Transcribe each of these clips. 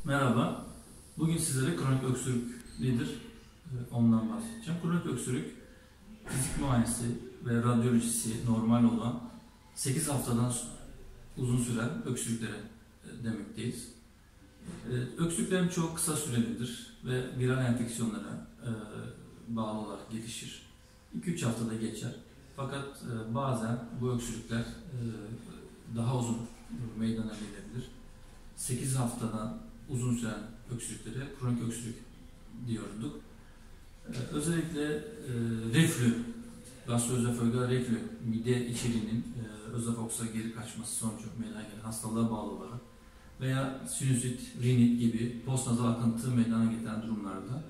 Merhaba, bugün sizlere kronik öksürük nedir ondan bahsedeceğim. Kronik öksürük, fizik muayenesi ve radyolojisi normal olan 8 haftadan uzun süren öksürüklere demekteyiz. Öksürüklerin çoğu kısa sürelidir ve viral enfeksiyonlara bağlı olarak gelişir. 2-3 haftada geçer. Fakat bazen bu öksürükler daha uzun meydana gelebilir. 8 haftadan uzun süren öksürüklere kronik öksürük diyorduk. Özellikle reflü, gastroözofagel reflü, mide içeriğinin özofagsa geri kaçması sonucu meydana gelen hastalığa bağlı olarak veya sinüzit, rinit gibi postnazal akıntı meydana getiren durumlarda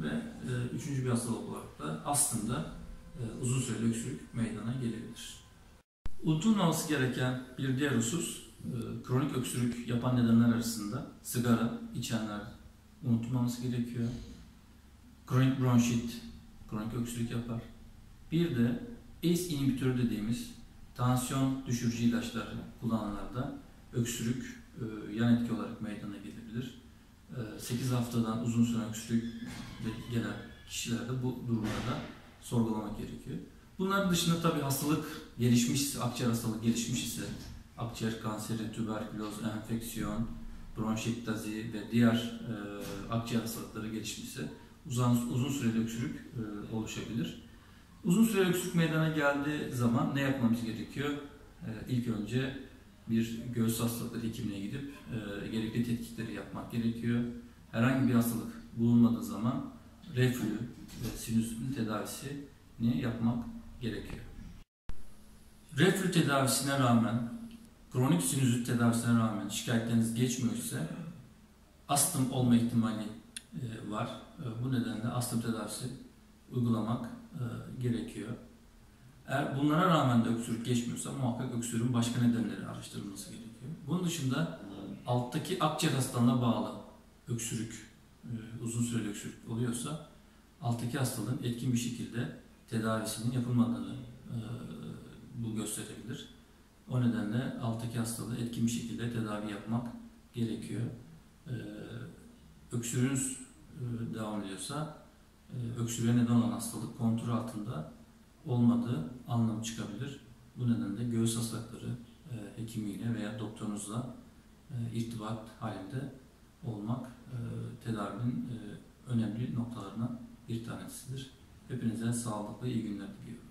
ve üçüncü bir hastalık olarak da aslında uzun süreli öksürük meydana gelebilir. Unutulmaması gereken bir diğer husus, kronik öksürük yapan nedenler arasında sigara içenler unutulmaması gerekiyor. Kronik bronşit, kronik öksürük yapar. Bir de ACE inhibitörü dediğimiz tansiyon düşürücü ilaçları kullananlarda öksürük yan etki olarak meydana gelebilir. 8 haftadan uzun süren öksürük gelen kişilerde bu durumlarda sorgulamak gerekiyor. Bunların dışında tabii hastalık gelişmişse, akciğer hastalığı gelişmiş ise, akciğer kanseri, tüberküloz, enfeksiyon, bronşektazi ve diğer akciğer hastalıkları gelişmişse uzun süreli öksürük oluşabilir. Uzun süreli öksürük meydana geldiği zaman ne yapmamız gerekiyor? İlk önce bir göğüs hastalıkları hekimine gidip gerekli tetkikleri yapmak gerekiyor. Herhangi bir hastalık bulunmadığı zaman reflü ve sinüzitin tedavisini yapmak gerekiyor. Reflü tedavisine rağmen, kronik sinüzit tedavisine rağmen şikayetleriniz geçmiyorsa astım olma ihtimali var. Bu nedenle astım tedavisi uygulamak gerekiyor. Eğer bunlara rağmen de öksürük geçmiyorsa muhakkak öksürüğün başka nedenleri araştırılması gerekiyor. Bunun dışında alttaki akciğer hastalığına bağlı öksürük, uzun süreli öksürük oluyorsa alttaki hastalığın etkin bir şekilde tedavisinin yapılmadığını bu gösterebilir. O nedenle alttaki hastalığı etkin bir şekilde tedavi yapmak gerekiyor. Öksürüğünüz devam ediyorsa öksürüğe neden olan hastalık kontrol altında olmadığı anlamı çıkabilir. Bu nedenle göğüs hastalıkları hekimiyle veya doktorunuzla irtibat halinde olmak tedavinin önemli noktalarından bir tanesidir. Hepinize sağlıklı iyi günler diliyorum.